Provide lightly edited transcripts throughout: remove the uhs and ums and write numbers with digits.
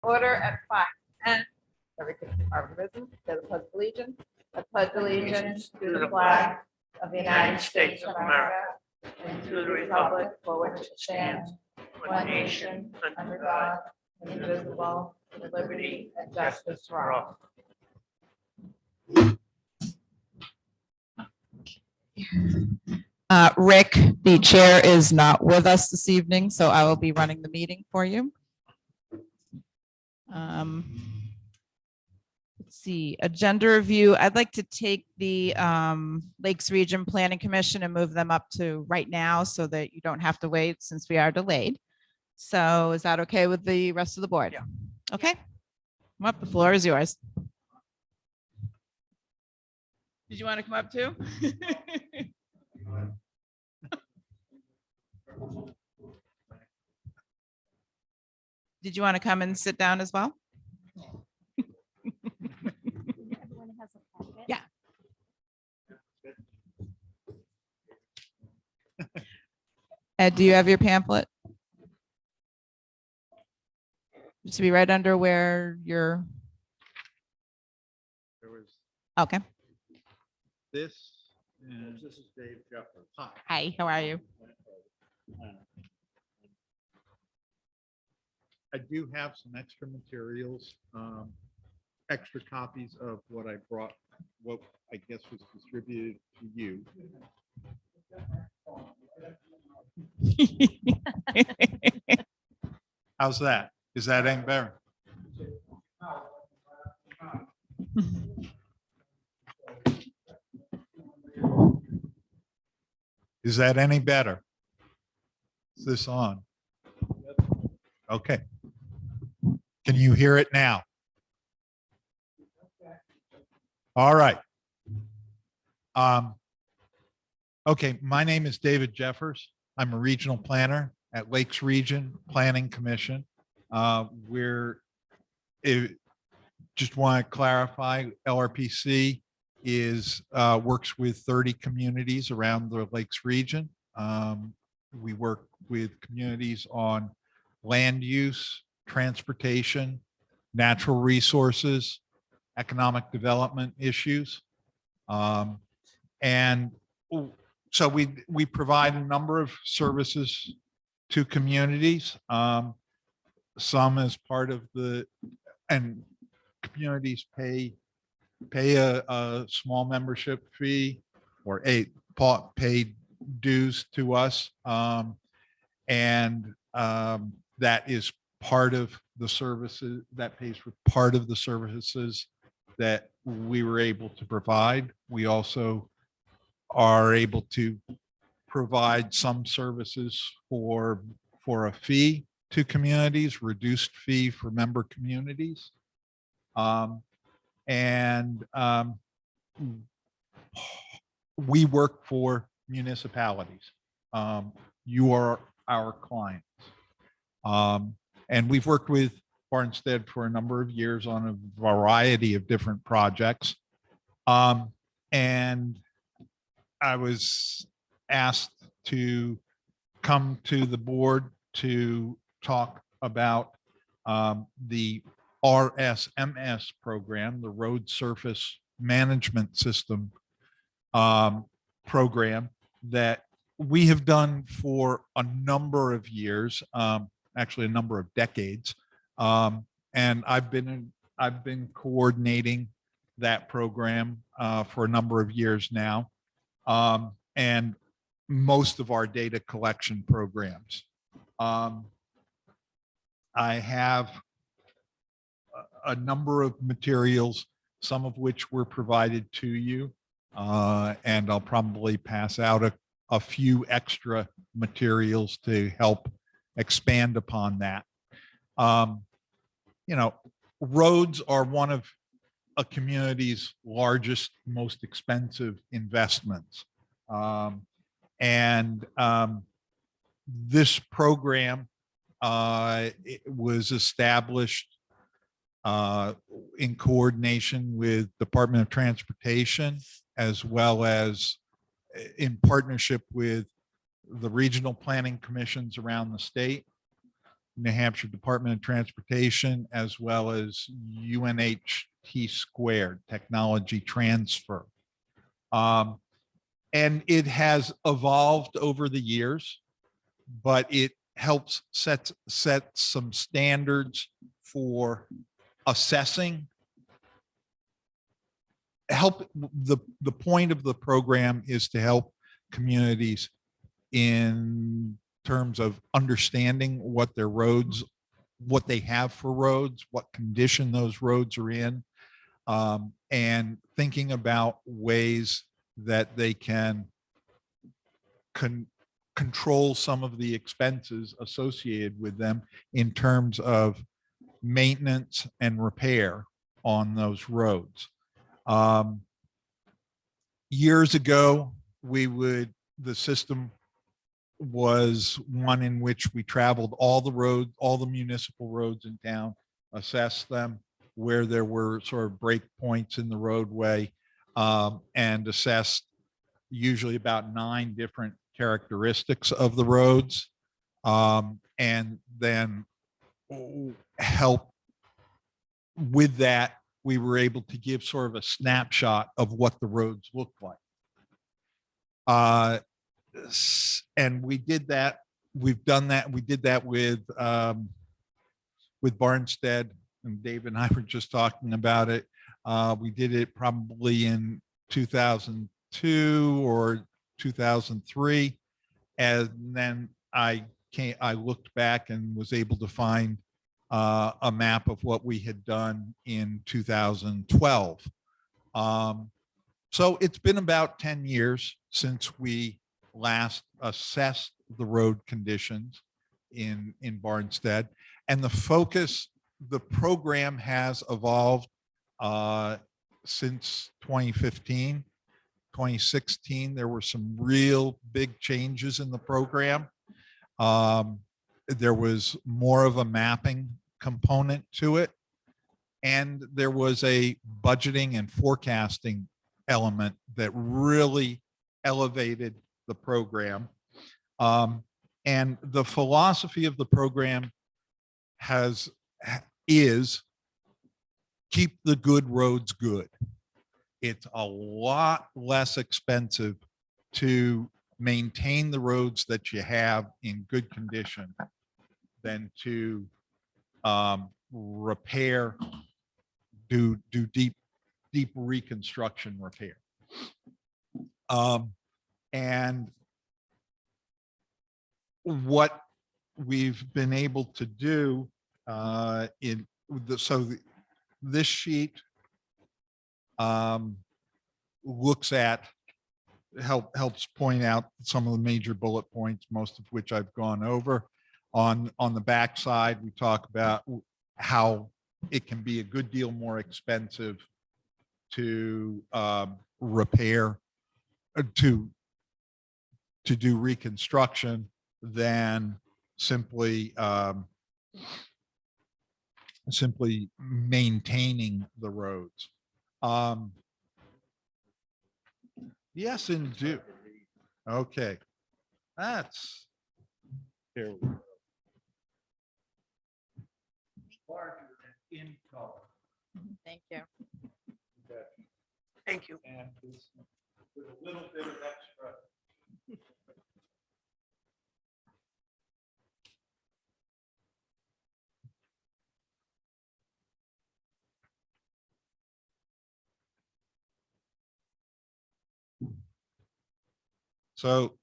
Order at 5:10. Everything are risen. To the pledge of allegiance. I pledge allegiance to the flag of the United States of America and to the republic for which it stands, one nation, under God, indivisible, with liberty and justice for all. Rick, the chair, is not with us this evening, so I will be running the meeting for you. Let's see, agenda review. I'd like to take the Lakes Region Planning Commission and move them up to right now so that you don't have to wait since we are delayed. So is that okay with the rest of the board? Yeah. Okay. Come up, the floor is yours. Did you want to come up too? Did you want to come and sit down as well? Everyone has a packet. Yeah. Ed, do you have your pamphlet? It should be right under where you're. There was Okay. this, and this is Dave Jeffers. Hi. Hi, how are you? I do have some extra materials, extra copies of what I brought, what I guess was distributed to you. How's that? Is that any better? Is that any better? Is this on? Okay. Can you hear it now? All right. Okay, my name is David Jeffers. I'm a regional planner at Lakes Region Planning Commission. Just want to clarify, LRPC is works with 30 communities around the Lakes region. We work with communities on land use, transportation, natural resources, economic development issues. And so we provide a number of services to communities, some as part of and communities pay a small membership fee or paid dues to us. That is part of the services that pays for part of the services that we were able to provide. We also are able to provide some services for a fee to communities, reduced fee for member communities. We work for municipalities. You are our clients. And we've worked with Barnstead for a number of years on a variety of different projects. And I was asked to come to the board to talk about the RSMS program, the Road Surface Management System program that we have done for a number of years, actually a number of decades. And I've been coordinating that program for a number of years now. And most of our data collection programs. I have a number of materials, some of which were provided to you, and I'll probably pass out a few extra materials to help expand upon that. Roads are one of a community's largest, most expensive investments. This program it was established in coordination with Department of Transportation, as well as in partnership with the regional planning commissions around the state, New Hampshire Department of Transportation, as well as UNHT squared, technology transfer. And it has evolved over the years, but it helps set some standards for assessing. The point of the program is to help communities in terms of understanding what their roads, what they have for roads, what condition those roads are in, and thinking about ways that they can control some of the expenses associated with them in terms of maintenance and repair on those roads. Years ago, the system was one in which we traveled all the roads, all the municipal roads in town, assessed them where there were sort of break points in the roadway, and assessed usually about 9 different characteristics of the roads, and then help with that. We were able to give sort of a snapshot of what the roads look like. And we did that. We've done that. We did that with Barnstead, and Dave and I were just talking about it. We did it probably in 2002 or 2003. And then I looked back and was able to find a map of what we had done in 2012. So it's been about 10 years since we last assessed the road conditions in Barnstead, and the program has evolved since 2015. 2016, there were some real big changes in the program. There was more of a mapping component to it, and there was a budgeting and forecasting element that really elevated the program. And the philosophy of the program is keep the good roads good. It's a lot less expensive to maintain the roads that you have in good condition than to repair, do deep reconstruction repair. And what we've been able to do this sheet looks at, helps point out some of the major bullet points, most of which I've gone over. On the back side, we talk about how it can be a good deal more expensive to repair, to do reconstruction than simply maintaining the roads. Yes, indeed. Okay, that's here we go. Larger and in color. Thank you. Thank you. And with a little bit of extra. So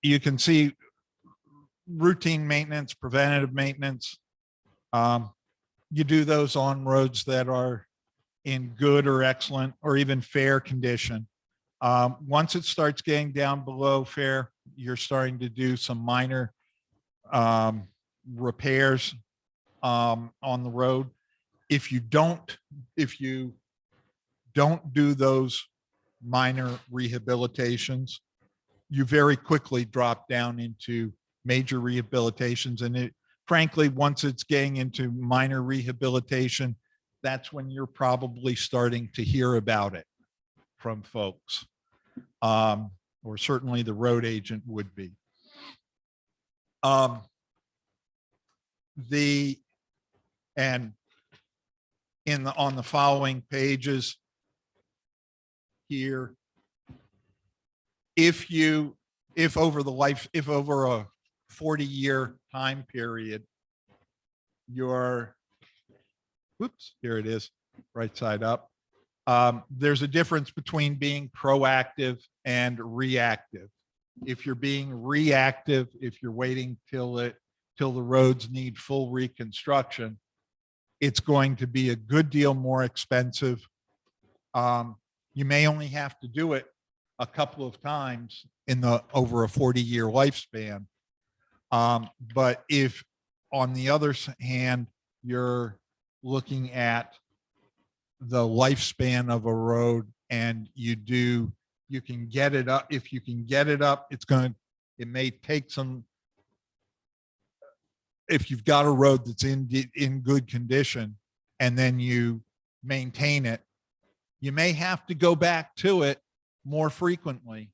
you can see routine maintenance, preventative maintenance. You do those on roads that are in good or excellent or even fair condition. Once it starts getting down below fair, you're starting to do some minor repairs on the road. If you don't do those minor rehabilitations, you very quickly drop down into major rehabilitations. And frankly, once it's getting into minor rehabilitation, that's when you're probably starting to hear about it from folks, or certainly the road agent would be. and on the following pages here, if over a 40-year time period, here it is, right side up. There's a difference between being proactive and reactive. If you're being reactive, if you're waiting till the roads need full reconstruction, it's going to be a good deal more expensive. You may only have to do it a couple of times over a 40-year lifespan. But if, on the other hand, you're looking at the lifespan of a road and you can get it up. If you can get it up, it may take some, if you've got a road that's in good condition and then you maintain it, you may have to go back to it more frequently,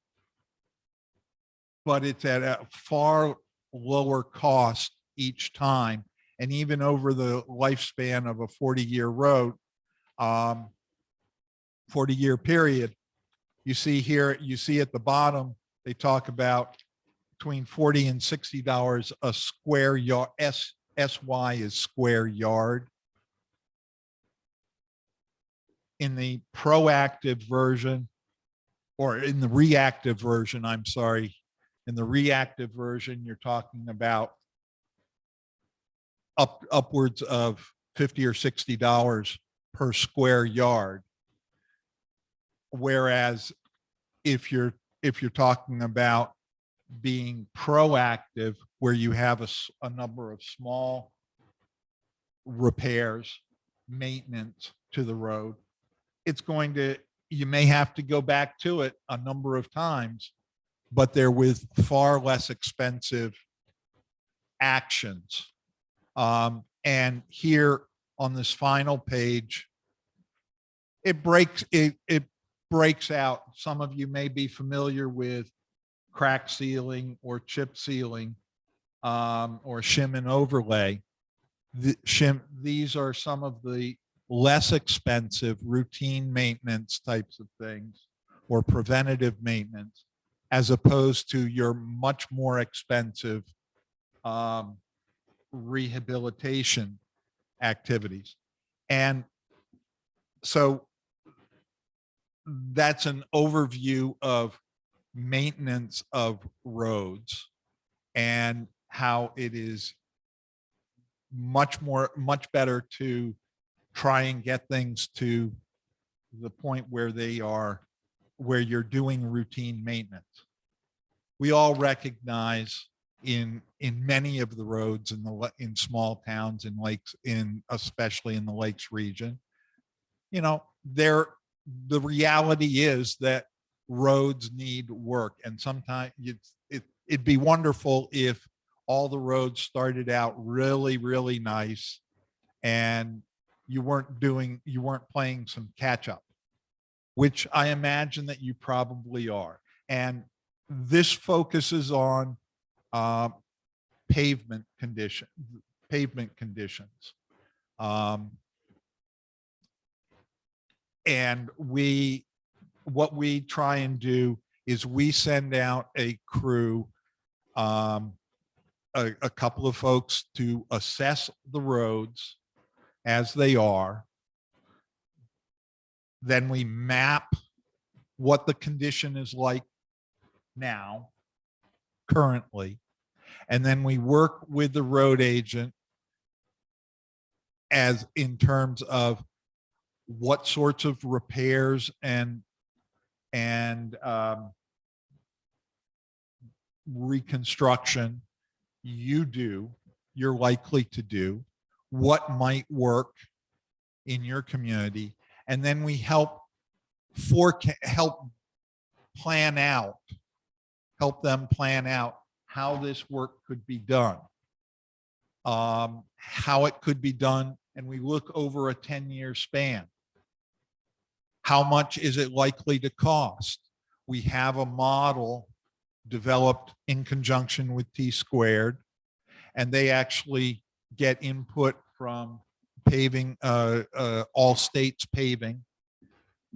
but it's at a far lower cost each time. And even over the lifespan of a 40-year road, 40-year period, you see at the bottom, they talk about between $40 and $60 a square yard. SY is square yard. In the proactive version, or in the reactive version, I'm sorry, in the reactive version, you're talking about upwards of $50 or $60 per square yard. Whereas if you're talking about being proactive, where you have a number of small repairs, maintenance to the road, you may have to go back to it a number of times, but they're with far less expensive actions. And here on this final page, it breaks out. Some of you may be familiar with crack sealing or chip sealing, or shim and overlay. These are some of the less expensive routine maintenance types of things, or preventative maintenance, as opposed to your much more expensive rehabilitation activities. And so that's an overview of maintenance of roads and how it is much better to try and get things to the point where you're doing routine maintenance. We all recognize in many of the roads in small towns and lakes, especially in the Lakes region, the reality is that roads need work, and sometimes it'd be wonderful if all the roads started out really, really nice and you weren't playing some catch up, which I imagine that you probably are. And this focuses on pavement conditions. And what we try and do is we send out a crew, a couple of folks to assess the roads as they are. Then we map what the condition is like now, currently, and then we work with the road agent as in terms of what sorts of repairs and reconstruction you're likely to do, what might work in your community, and then we help them plan out how this work could be done, how it could be done, and we look over a 10-year span. How much is it likely to cost? We have a model developed in conjunction with T Squared, and they actually get input from paving, all states paving.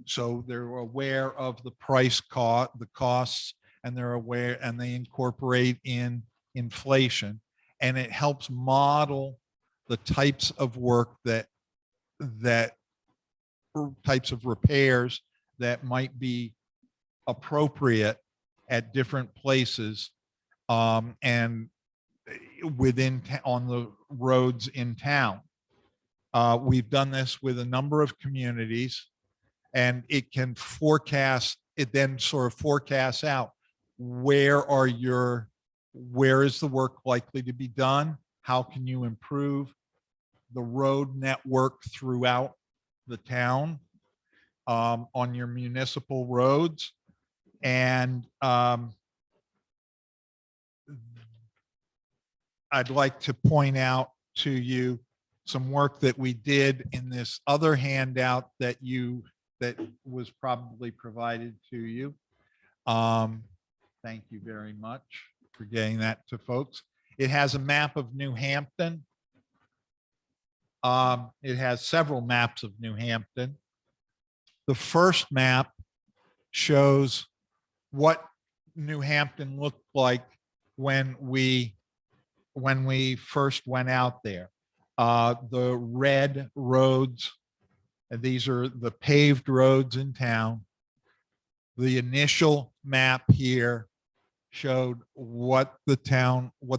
So they're aware of the the costs, and they're aware, and they incorporate in inflation. And it helps model the types of work types of repairs that might be appropriate at different places, and on the roads in town. We've done this with a number of communities, and it then sort of forecasts out where is the work likely to be done? How can you improve the road network throughout the town, on your municipal roads? And I'd like to point out to you some work that we did in this other handout that was probably provided to you. Thank you very much for getting that to folks. It has a map of New Hampton. It has several maps of New Hampton. The first map shows what New Hampton looked like when we first went out there. The red roads, and these are the paved roads in town. The initial map here showed what the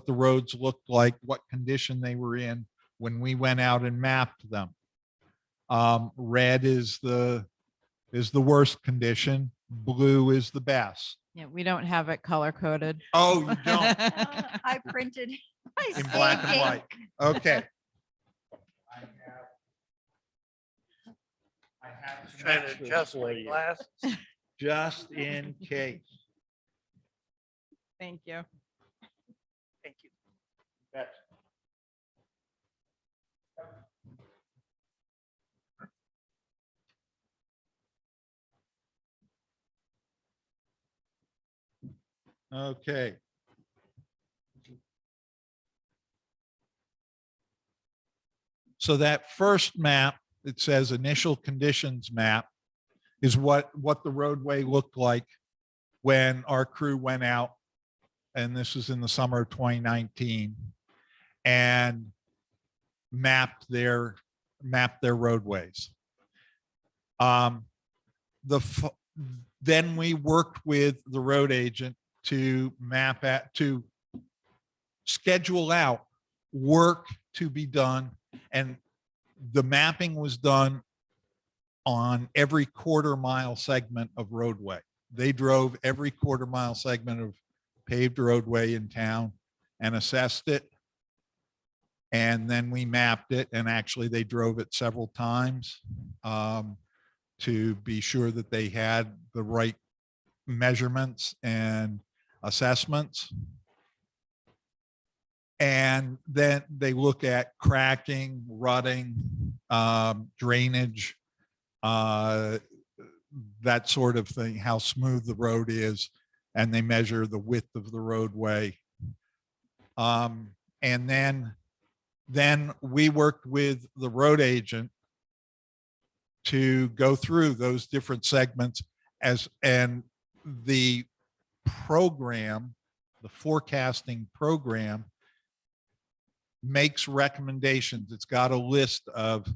roads looked like, what condition they were in when we went out and mapped them. Red is the worst condition. Blue is the best. Yeah, we don't have it color coded. Oh, you don't? I printed. In black and white. Okay. I have some Trying to extras adjust for my you, glasses. just in case. Thank you. Thank you. Okay. So that first map, it says initial conditions map, is what the roadway looked like when our crew went out. And this was in the summer of 2019, and mapped their roadways. Then we worked with the road agent to schedule out work to be done. And the mapping was done on every quarter-mile segment of roadway. They drove every quarter-mile segment of paved roadway in town and assessed it. And then we mapped it, and actually they drove it several times to be sure that they had the right measurements and assessments. And then they look at cracking, rutting, drainage, that sort of thing, how smooth the road is, and they measure the width of the roadway. And then we worked with the road agent to go through those different segments and the program, the forecasting program, makes recommendations. It's got a list of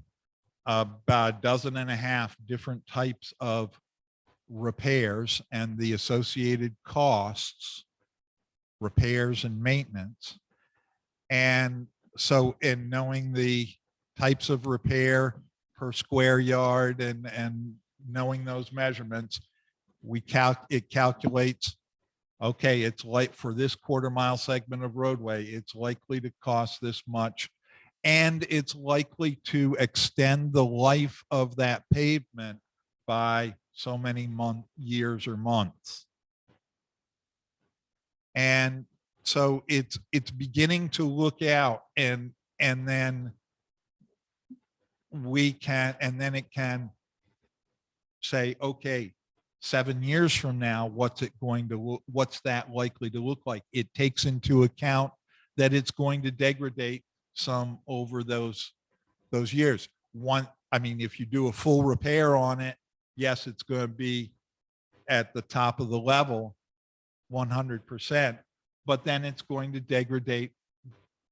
about a dozen and a half different types of repairs and the associated costs, repairs and maintenance. And so in knowing the types of repair per square yard and knowing those measurements, it calculates, okay, it's like for this quarter-mile segment of roadway, it's likely to cost this much, and it's likely to extend the life of that pavement by so many years or months. And so it's beginning to look out, and then it can say, okay, 7 years from now, what's that likely to look like? It takes into account that it's going to degrade some over those years. I mean, if you do a full repair on it, yes, it's going to be at the top of the level, 100%, but then it's going to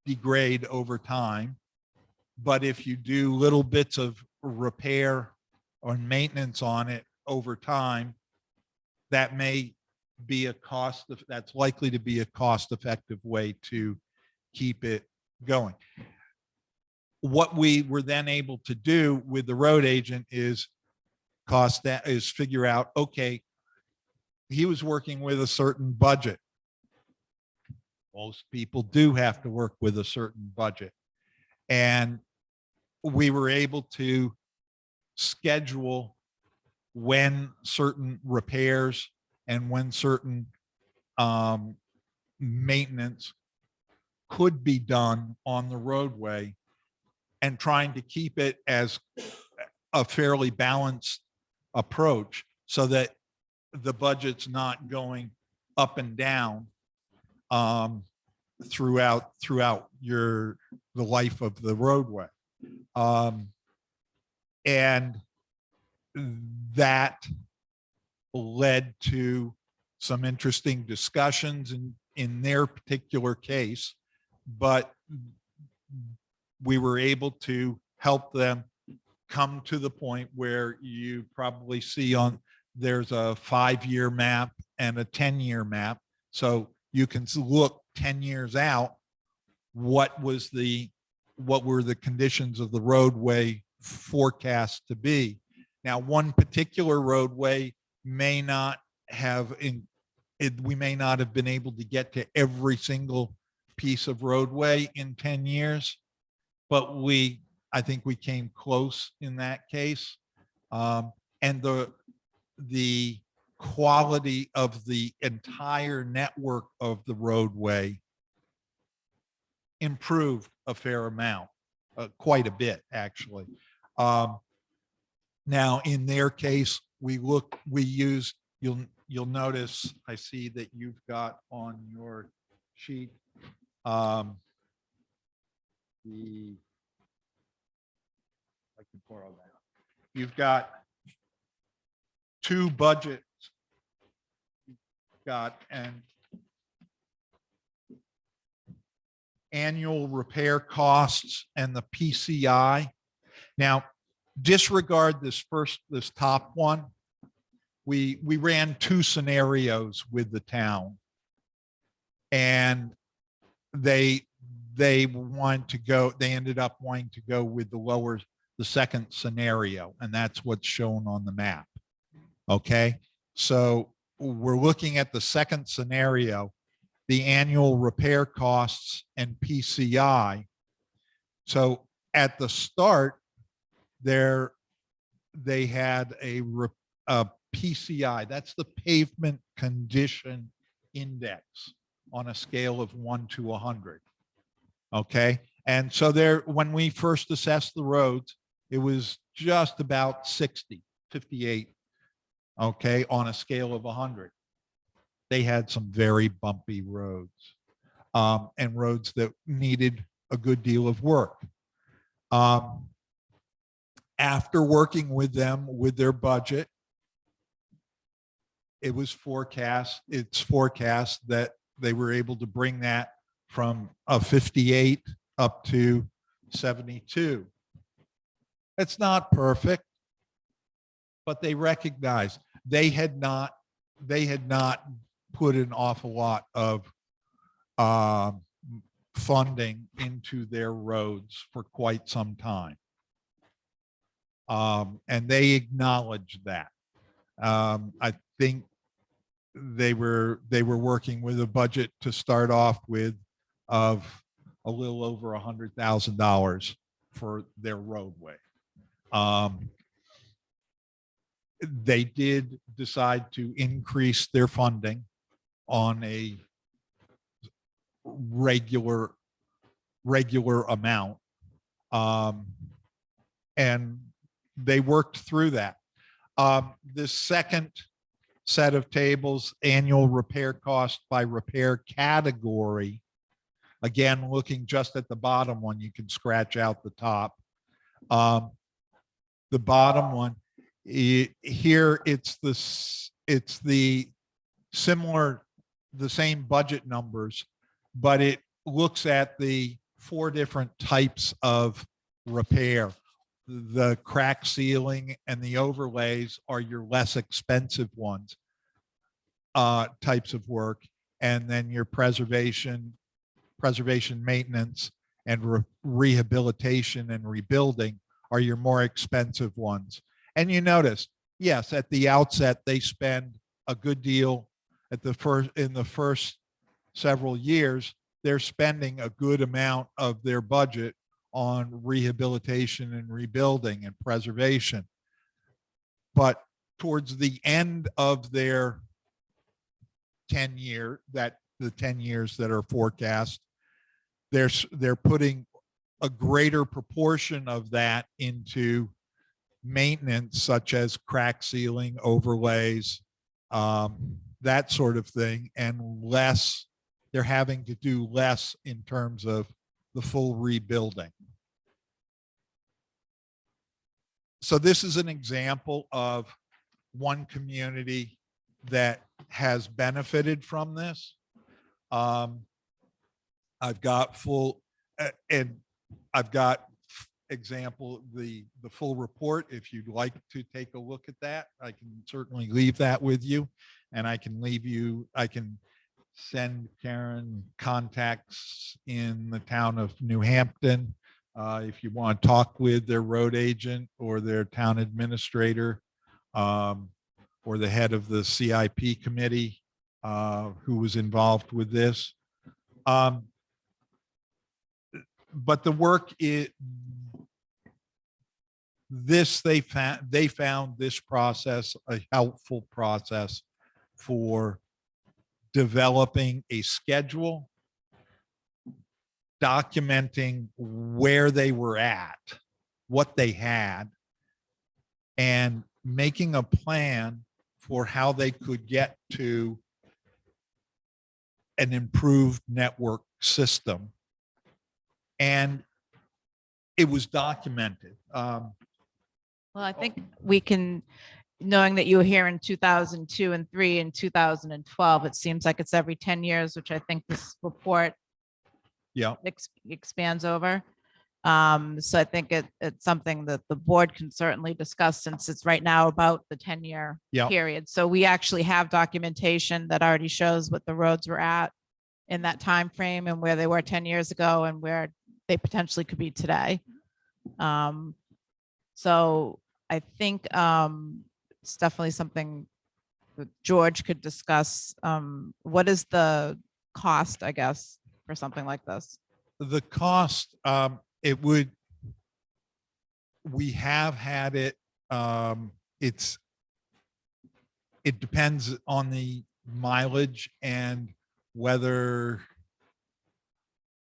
degrade over time. But if you do little bits of repair or maintenance on it over time, that may be that's likely to be a cost-effective way to keep it going. What we were then able to do with the road agent is figure out, okay, he was working with a certain budget. Most people do have to work with a certain budget. And we were able to schedule when certain repairs and when certain maintenance could be done on the roadway, and trying to keep it as a fairly balanced approach so that the budget's not going up and down throughout the life of the roadway. And that led to some interesting discussions in their particular case, but we were able to help them come to the point where you probably see there's a 5-year map and a 10-year map. So you can look 10 years out, what were the conditions of the roadway forecast to be. Now, one particular roadway we may not have been able to get to every single piece of roadway in 10 years, but I think we came close in that case. And the quality of the entire network of the roadway improved a fair amount, quite a bit, actually. Now, in their case, you'll notice, I see that you've got on your sheet, I can pour all that out. You've got 2 budgets. You've got an annual repair costs and the PCI. Now, disregard this top one. We ran 2 scenarios with the town, and they ended up wanting to go with the second scenario, and that's what's shown on the map. Okay, so we're looking at the second scenario, the annual repair costs and PCI. So at the start there, they had a PCI, that's the pavement condition index, on a scale of 1 to 100. Okay, and so when we first assessed the roads, it was just about 58. Okay, on a scale of 100. They had some very bumpy roads, and roads that needed a good deal of work. After working with them with their budget, it's forecast that they were able to bring that from a 58 up to 72. It's not perfect, but they recognize they had not put an awful lot of funding into their roads for quite some time. And they acknowledged that. I think they were working with a budget to start off with of a little over $100,000 for their roadway. They did decide to increase their funding on a regular amount, and they worked through that. The second set of tables, annual repair cost by repair category, Again, looking just at the bottom one, you can scratch out the top. The bottom one, here it's the similar, the same budget numbers, but it looks at the 4 different types of repair. The crack sealing and the overlays are your less expensive ones, types of work. And then your preservation, maintenance, and rehabilitation and rebuilding are your more expensive ones. And you notice, yes, at the outset, they spend a good deal in the first several years, they're spending a good amount of their budget on rehabilitation and rebuilding and preservation. But towards the end of their 10 years that are forecast, they're putting a greater proportion of that into maintenance, such as crack sealing, overlays, that sort of thing, and less, they're having to do less in terms of the full rebuilding. So this is an example of one community that has benefited from this. I've got example, the full report. If you'd like to take a look at that, I can certainly leave that with you, and I can send Karen contacts in the town of New Hampton. If you want to talk with their road agent or their town administrator, or the head of the CIP committee, who was involved with this. But the work they found this process a helpful process for developing a schedule, documenting where they were at, what they had, and making a plan for how they could get to an improved network system. And it was documented. Well, I think we can, knowing that you were here in 2002 and 3 and 2012, it seems like it's every 10 years, which I think this report Yeah. expands over. So I think it's something that the board can certainly discuss, since it's right now about the 10-year period. So we actually have documentation that already shows what the roads were at in that time frame and where they were 10 years ago and where they potentially could be today. So I think it's definitely something that George could discuss. What is the cost, I guess, for something like this? The cost, we have had it, it depends on the mileage and whether,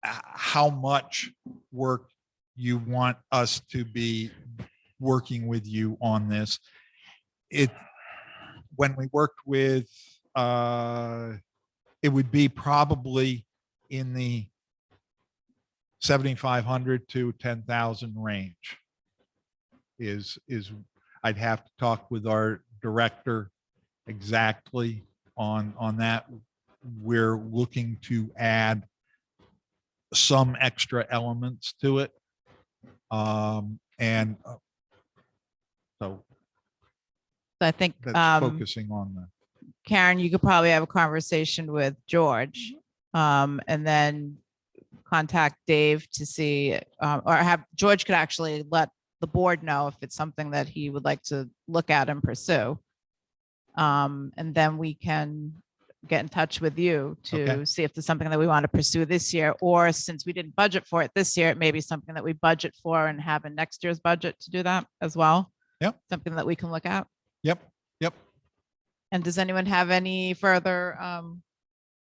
how much work you want us to be working with you on this. When we worked with, it would be probably in the 7,500 to 10,000 range. I'd have to talk with our director exactly on that. We're looking to add some extra elements to it. And so I think that's focusing on that. Karen, you could probably have a conversation with George, and then contact Dave to see, or have George could actually let the board know if it's something that he would like to look at and pursue. And then we can get in touch with you to see if there's something that we want to pursue this year, or since we didn't budget for it this year, it may be something that we budget for and have in next year's budget to do that as well. Yep. Something that we can look at. Yep. And does anyone have any further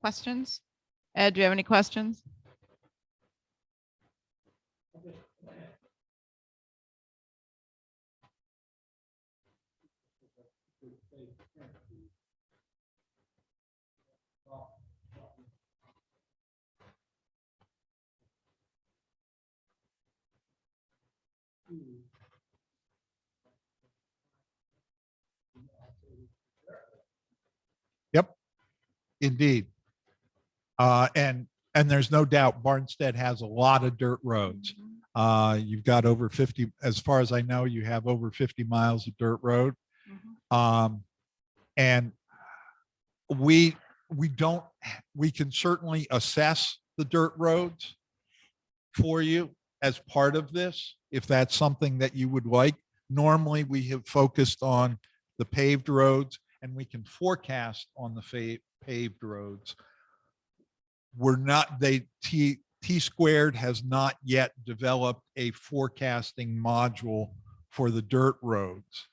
questions? Ed, do you have any questions? Indeed. And there's no doubt Barnstead has a lot of dirt roads. You've got over 50, as far as I know, you have over 50 miles of dirt road. And we can certainly assess the dirt roads for you as part of this, if that's something that you would like. Normally, we have focused on the paved roads, and we can forecast on the paved roads. We're not, T Squared has not yet developed a forecasting module for the dirt roads.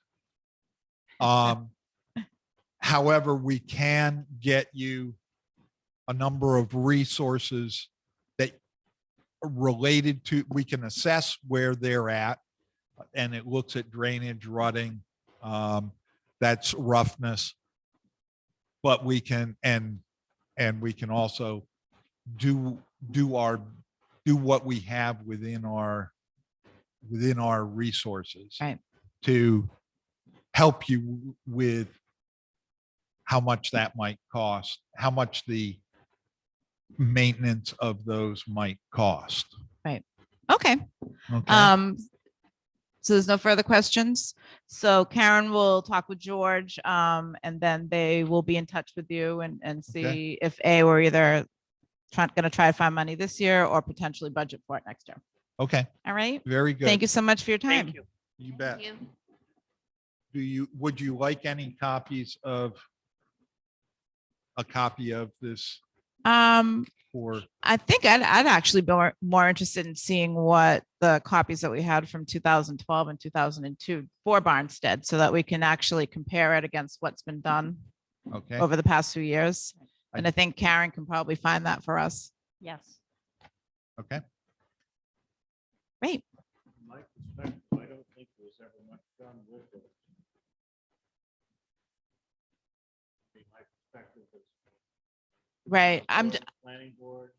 However, we can get you a number of resources that are related to, we can assess where they're at, and it looks at drainage, rutting, that's roughness. But we can, and we can also do what we have within our resources, Right. to help you with how much that might cost, how much the maintenance of those might cost. Okay. Okay. So there's no further questions. So Karen will talk with George, and then they will be in touch with you and see if we're either going to try to find money this year or potentially budget for it next year. Okay. All right. Very good. Thank you so much for your time. Thank you. You bet. Would you like any copies of a copy of this for? I think I'd actually be more interested in seeing what the copies that we had from 2012 and 2002 for Barnstead, so that we can actually compare it against what's been done Okay. over the past few years. And I think Karen can probably find that for us. Yes. Okay. Great. From my perspective, I don't think there's ever much done with it. I mean, my perspective is. Right. Planning board.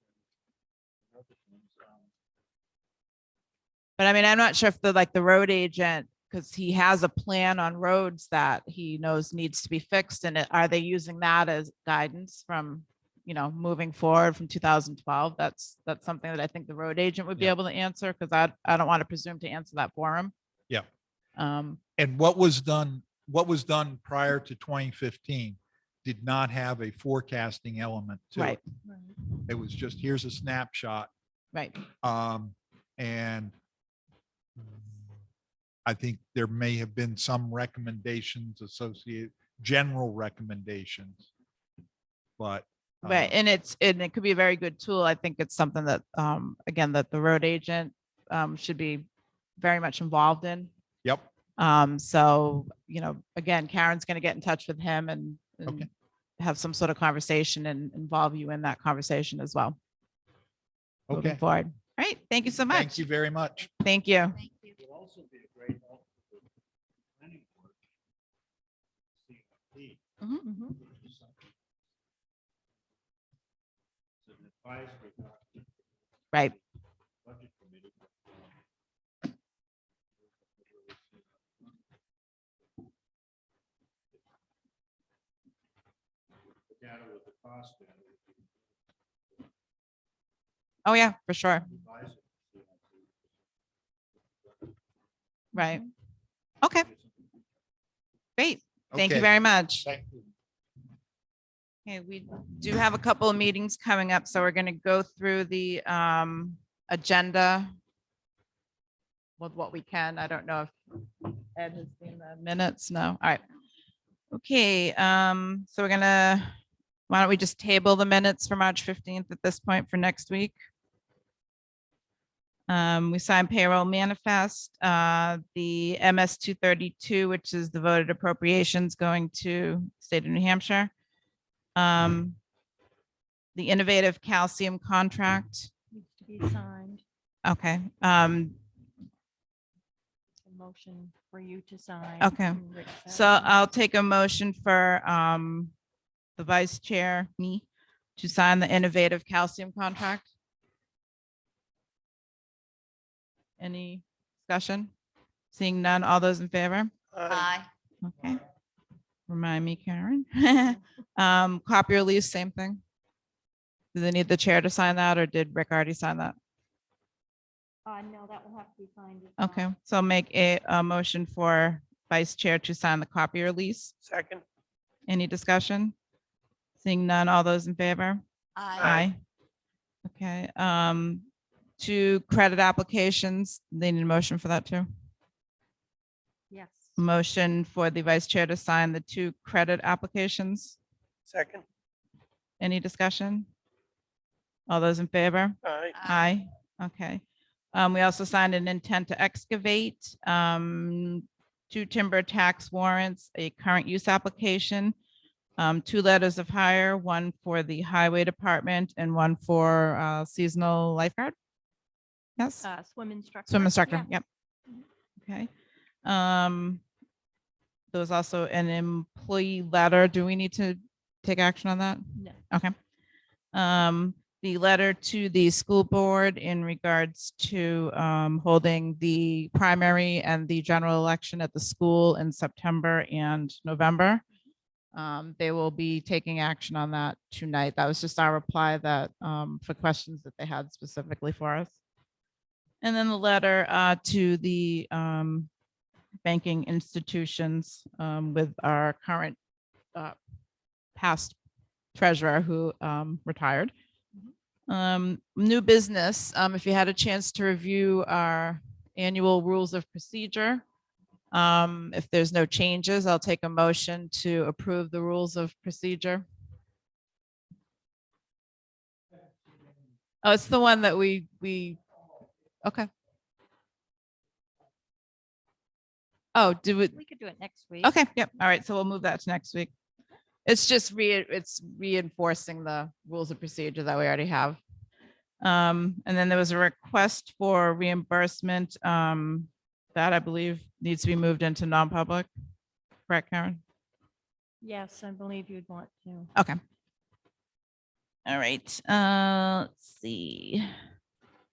And other things, But I mean, I'm not sure if the road agent, because he has a plan on roads that he knows needs to be fixed, and are they using that as guidance from, moving forward from 2012? That's something that I think the road agent would be Yeah. able to answer, because I don't want to presume to answer that for him. Yeah. And what was done prior to 2015 did not have a forecasting element to right, it. It was just, here's a snapshot. right. And I think there may have been some recommendations associated, general recommendations, but. Right. And it could be a very good tool. I think it's something that, again, that the road agent should be very much involved in. Yep. So, again, Karen's going to get in touch with him and Okay. have some sort of conversation and involve you in that conversation as well. Moving Okay. forward. All right. Thank you so much. Thank you very much. Thank you. it would also be a great help for the planning board. CFP, Mhm. which is something. It's an advisory document. Right. Budget committee. The data with the cost data would be Oh, yeah, for sure. advisor. Right. Okay. Great. Thank you Okay. very much. Thank you. Okay, we do have a couple of meetings coming up, so we're going to go through the agenda with what we can. I don't know if Ed has seen the minutes. No. All right. Okay, so why don't we just table the minutes for March 15th at this point for next week? We signed payroll manifest, the MS 232, which is the voted appropriations going to state of New Hampshire. The innovative calcium contract. Needs to be signed. Okay. A motion for you to sign. Okay. and Rick So sign. I'll take a motion for the vice chair, me, to sign the innovative calcium contract. Any discussion? Seeing none, all those in favor? Aye. Okay. Remind me, Karen. Copy or lease, same thing. Do they need the chair to sign that, or did Rick already sign that? No, that will have to be signed. as well. Okay, so I'll make a motion for vice chair to sign the copy or lease. Second. Any discussion? Seeing none, all those in favor? Aye. Okay, two credit applications, they need a motion for that too. Yes. Motion for the vice chair to sign the two credit applications. Second. Any discussion? All those in favor? Aye. Aye. Okay. We also signed an intent to excavate, two timber tax warrants, a current use application, two letters of hire, one for the highway department and one for seasonal lifeguard. Yes, Swim instructor. swim instructor. Yeah. Yep. Okay. There was also an employee letter. Do we need to take action on that? No. Okay. The letter to the school board in regards to holding the primary and the general election at the school in September and November. They will be taking action on that tonight. That was just our reply that for questions that they had specifically for us. And then the letter to the banking institutions with our current past treasurer who retired. New business, if you had a chance to review our annual rules of procedure, if there's no changes, I'll take a motion to approve the rules of procedure. Oh, it's the one that we, okay. Oh, do it, We could do it next week. okay, yep, all right, so we'll move that to next week. It's just it's reinforcing the rules of procedure that we already have. And then there was a request for reimbursement that I believe needs to be moved into non-public. Correct, Karen? Yes, I believe you'd want to. Okay. All right, let's see.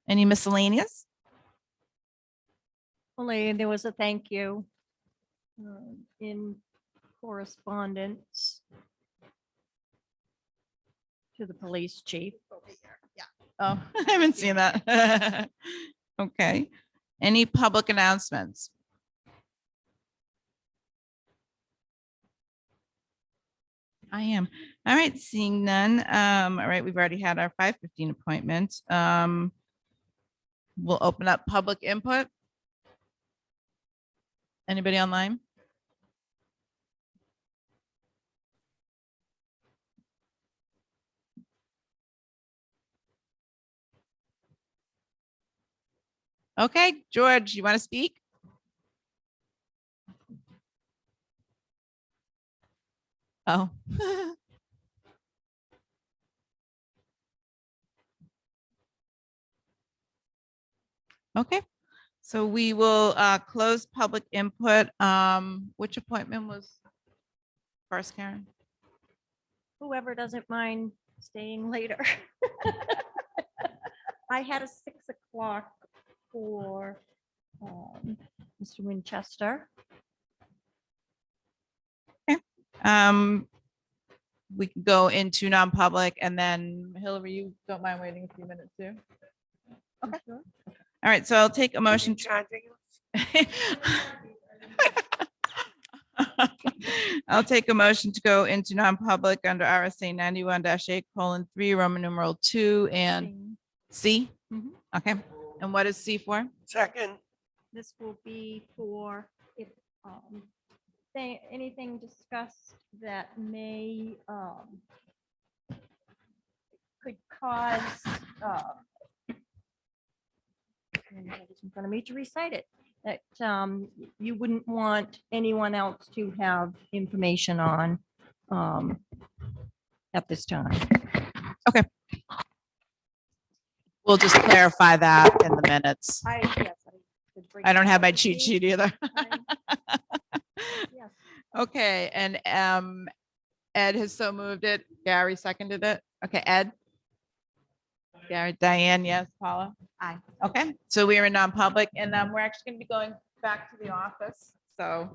Any miscellaneous? Only there was a thank you in correspondence to the police chief. Oh, I haven't seen that. Okay. Any public announcements? I am. All right, seeing none. All right, we've already had our 5:15 appointment. We'll open up public input. Anybody online? Okay, George, you want to speak? Oh. Okay, so we will close public input. Which appointment was first, Karen? Whoever doesn't mind staying later. I had a 6 o'clock for Mr. Winchester. We can go into non-public and then Hillary, you don't mind waiting a few minutes too? Okay. All right, so I'll take a motion. I'll take a motion to go into non-public under RSA 91-8:3, Roman numeral 2 and C. Mhm. Okay, and what is C for? Second. This will be for if anything discussed that may could cause and it's in front of me to recite it, that you wouldn't want anyone else to have information on at this time. We'll just clarify that in the minutes. Yes. could bring I don't have my it up cheat with sheet either. Yes. Okay, and Ed has so moved it. Gary seconded it. Okay, Ed? Gary, Diane, yes, Paula? Aye. Okay, so we are in non-public and we're actually gonna be going back to the office. So